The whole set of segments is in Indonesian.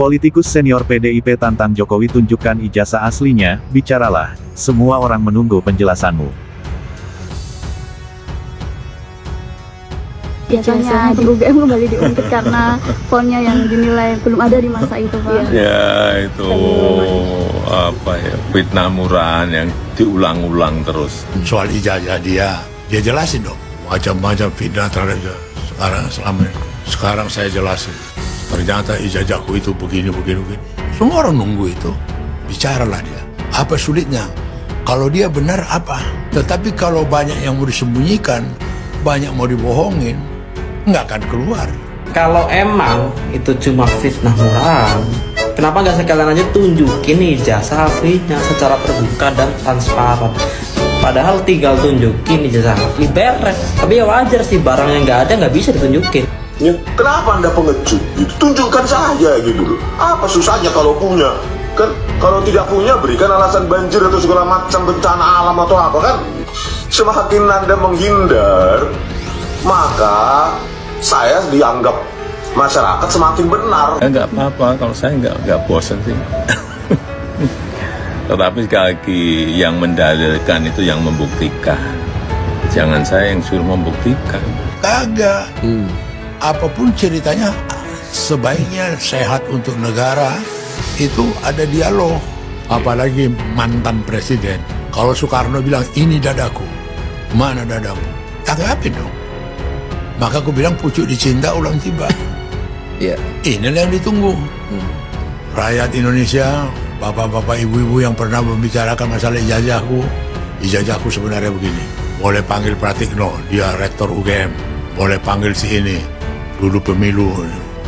Politikus senior PDIP tantang Jokowi, tunjukkan ijazah aslinya, bicaralah, semua orang menunggu penjelasanmu. Biasanya di UGM kembali diungkit karena fontnya yang dinilai belum ada di masa itu, Pak. Ya itu apa ya, fitnah murahan yang diulang-ulang terus. Soal ijazah dia jelasin dong macam-macam fitnah terhadap dia. Sekarang saya jelasin. Ternyata ijazahku itu begini. Semua orang nunggu itu. Bicaralah dia. Apa sulitnya? Kalau dia benar apa? Tetapi kalau banyak yang mau disembunyikan, banyak mau dibohongin, nggak akan keluar. Kalau emang itu cuma fitnah murahan, kenapa nggak sekalian aja tunjukin ijazah aslinya secara terbuka dan transparan? Padahal tinggal tunjukin ijazah asli beres. Tapi ya wajar sih, barang yang nggak ada nggak bisa ditunjukin. Ya, kenapa Anda pengecut gitu? Tunjukkan saja gitu loh. Apa susahnya kalau punya? Kan kalau tidak punya, berikan alasan banjir atau segala macam bencana alam atau apa kan? Semakin Anda menghindar, maka saya dianggap masyarakat semakin benar. Enggak apa-apa, kalau saya enggak bosan sih. Tetapi sekali lagi, yang mendalilkan itu yang membuktikan. Jangan saya yang suruh membuktikan. Kagak. Apapun ceritanya, sebaiknya sehat untuk negara, itu ada dialog. Apalagi mantan presiden. Kalau Soekarno bilang, ini dadaku, mana dadamu? Tanggapin dong. Maka aku bilang, pucuk dicinta ulang tiba. Inilah yang ditunggu. Rakyat Indonesia, bapak-bapak, ibu-ibu yang pernah membicarakan masalah ijazahku sebenarnya begini. Boleh panggil Pratikno, dia rektor UGM. Boleh panggil si ini, dulu pemilu,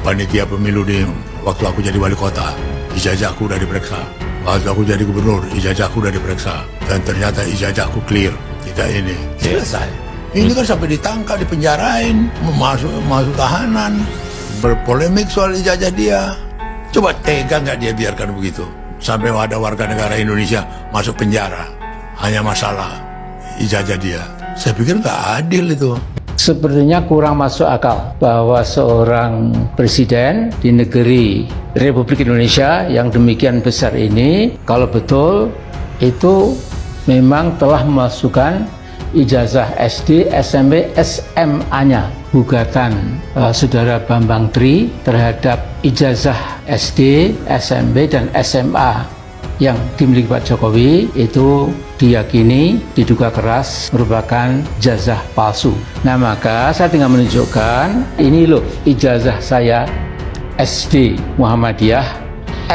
panitia pemilu di waktu aku jadi wali kota. Ijazahku udah diperiksa. Waktu aku jadi gubernur, ijazahku udah diperiksa. Dan ternyata ijazahku clear. Tidak ini. Selesai. Ini kan sampai ditangkap, dipenjarain, masuk tahanan. Berpolemik soal ijazah dia. Coba tega nggak dia biarkan begitu? Sampai ada warga negara Indonesia masuk penjara. Hanya masalah ijazah dia. Saya pikir nggak adil itu. Sepertinya kurang masuk akal bahwa seorang presiden di negeri Republik Indonesia yang demikian besar ini, kalau betul itu memang telah memasukkan ijazah SD, SMP, SMA-nya. Gugatan Saudara Bambang Tri terhadap ijazah SD, SMP, dan SMA yang dimiliki Pak Jokowi itu diyakini, diduga keras merupakan ijazah palsu. Nah, maka saya tinggal menunjukkan, ini loh ijazah saya SD Muhammadiyah,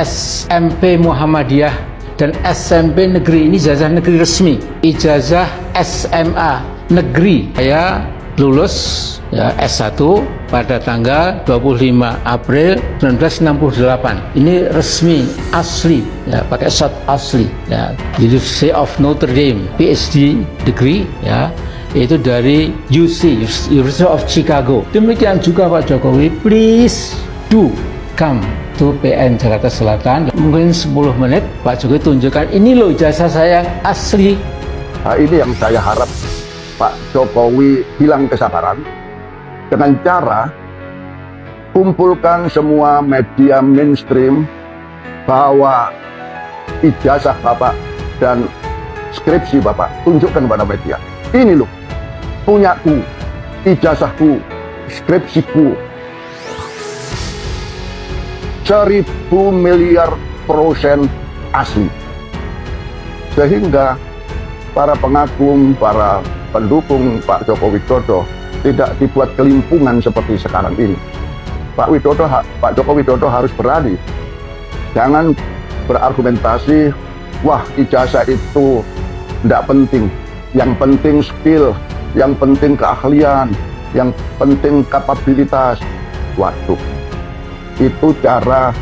SMP Muhammadiyah, dan SMP negeri. Ini ijazah negeri resmi. Ijazah SMA negeri. Saya lulus ya, S1 pada tanggal 25 April 1968. Ini resmi, asli, ya, pakai shot asli. Ya. University of Notre Dame, PhD degree, ya, itu dari UC, University of Chicago. Demikian juga Pak Jokowi, please do come to PN Jakarta Selatan. Mungkin 10 menit Pak Jokowi tunjukkan, ini loh ijazah saya yang asli. Nah, ini yang saya harap Pak Jokowi hilang kesabaran dengan cara kumpulkan semua media mainstream bahwa ijazah Bapak dan skripsi Bapak, tunjukkan kepada media. Ini loh, punyaku, ijazahku, skripsiku. 1000 miliar % asli. Sehingga para pengagum, para pendukung Pak Joko Widodo tidak dibuat kelimpungan seperti sekarang ini. Pak Joko Widodo harus berani. Jangan berargumentasi, wah ijazah itu tidak penting. Yang penting skill, yang penting keahlian, yang penting kapabilitas. Waduh, itu cara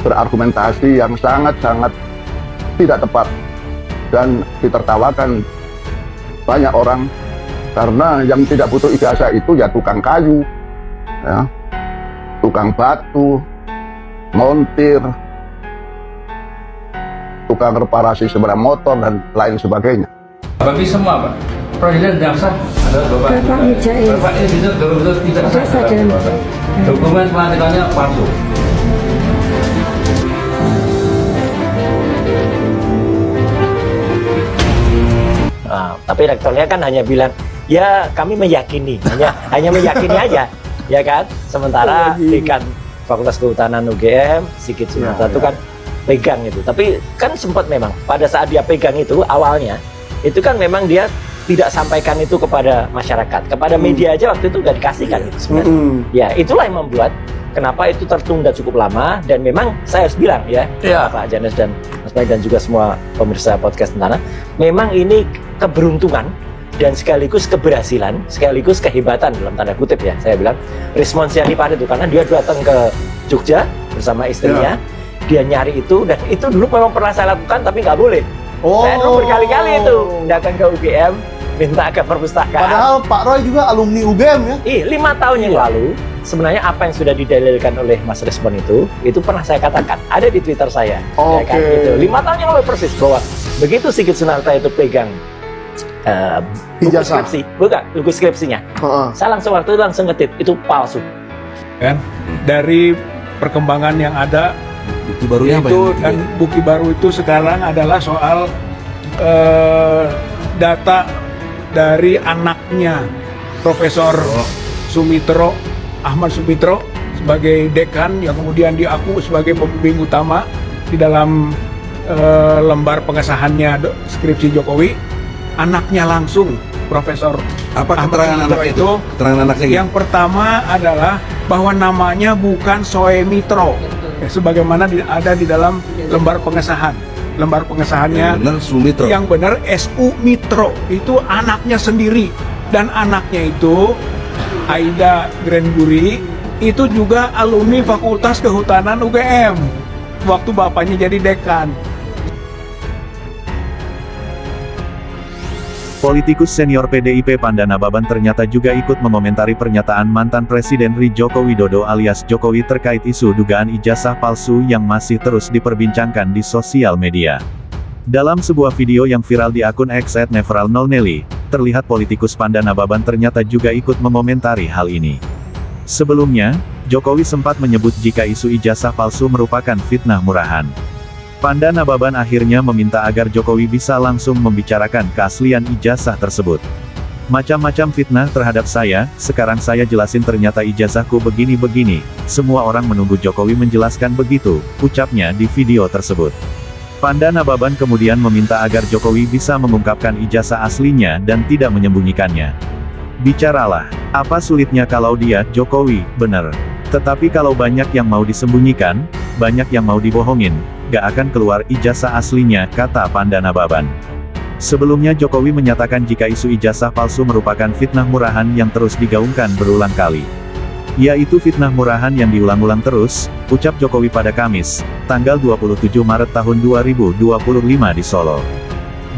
berargumentasi yang sangat-sangat tidak tepat dan ditertawakan banyak orang, karena yang tidak butuh ijazah itu ya tukang kayu, ya, tukang batu, montir, tukang reparasi sepeda motor dan lain sebagainya. Bagi semua Pak, presiden yang sah adalah Bapak Mijail. Bapak ini betul tidak sah. Dokumen pelantikannya palsu. Tapi rektornya kan hanya bilang, ya kami meyakini, hanya meyakini aja, ya kan. Sementara dekan Fakultas Kehutanan UGM, Sigit Sunarta itu kan pegang itu. Tapi kan sempat memang pada saat dia pegang itu awalnya, itu kan memang dia tidak sampaikan itu kepada masyarakat, kepada media aja waktu itu nggak dikasihkan itu sebenarnya. Ya itulah yang membuat kenapa itu tertunda cukup lama, dan memang saya harus bilang ya, Pak Janes dan Mas Baik dan juga semua pemirsa podcast Tentana, memang ini keberuntungan dan sekaligus keberhasilan, sekaligus kehebatan dalam tanda kutip ya, saya bilang Rismon Sianipar itu, karena dia datang ke Jogja bersama istrinya, dia nyari itu, dan itu dulu memang pernah saya lakukan tapi nggak boleh. Saya berkali-kali itu datang ke UGM, minta ke perpustakaan. Padahal Pak Roy juga alumni UGM ya? 5 tahun yang lalu, sebenarnya apa yang sudah didalilkan oleh Mas Rismon itu pernah saya katakan, ada di Twitter saya. Ya kan, gitu. 5 tahun yang lalu persis, bahwa begitu Sigit Sunarta itu pegang buku skripsi, buku skripsinya, saya langsung waktu itu langsung ngetit, itu palsu. Kan dari perkembangan yang ada, bukti barunya apa itu, dan bukti baru itu sekarang adalah soal data dari anaknya Profesor Sumitro, Ahmad Sumitro, sebagai dekan yang kemudian diaku sebagai pembimbing utama di dalam lembar pengesahannya skripsi Jokowi. Anaknya langsung, Profesor apa keterangan anak itu? Keterangan anaknya yang pertama adalah bahwa namanya bukan Soemitro, ya, sebagaimana ada di dalam lembar pengesahan. Lembar pengesahannya benar Sumitro. Yang benar SU Mitro, itu anaknya sendiri, dan anaknya itu Aida Grenburi itu juga alumni Fakultas Kehutanan UGM waktu bapaknya jadi dekan. Politikus senior PDIP Pandana Baban ternyata juga ikut mengomentari pernyataan mantan Presiden RI Joko Widodo alias Jokowi terkait isu dugaan ijazah palsu yang masih terus diperbincangkan di sosial media. Dalam sebuah video yang viral di akun X @neveralnolnelly, terlihat politikus Pandana Baban ternyata juga ikut mengomentari hal ini. Sebelumnya, Jokowi sempat menyebut jika isu ijazah palsu merupakan fitnah murahan. Pandana Baban akhirnya meminta agar Jokowi bisa langsung membicarakan keaslian ijazah tersebut. Macam-macam fitnah terhadap saya, sekarang saya jelasin ternyata ijazahku begini-begini, semua orang menunggu Jokowi menjelaskan begitu, ucapnya di video tersebut. Pandana Baban kemudian meminta agar Jokowi bisa mengungkapkan ijazah aslinya dan tidak menyembunyikannya. Bicaralah, apa sulitnya kalau dia, Jokowi, benar. Tetapi kalau banyak yang mau disembunyikan, banyak yang mau dibohongin, gak akan keluar ijazah aslinya, kata Pandana Baban. Sebelumnya Jokowi menyatakan jika isu ijazah palsu merupakan fitnah murahan yang terus digaungkan berulang kali. Yaitu fitnah murahan yang diulang-ulang terus, ucap Jokowi pada Kamis, tanggal 27 Maret tahun 2025 di Solo.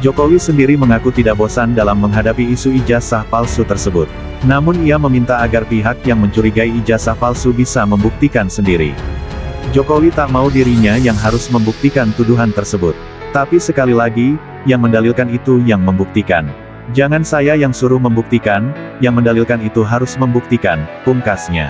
Jokowi sendiri mengaku tidak bosan dalam menghadapi isu ijazah palsu tersebut. Namun ia meminta agar pihak yang mencurigai ijazah palsu bisa membuktikan sendiri. Jokowi tak mau dirinya yang harus membuktikan tuduhan tersebut. Tapi sekali lagi, yang mendalilkan itu yang membuktikan. Jangan saya yang suruh membuktikan, yang mendalilkan itu harus membuktikan, pungkasnya.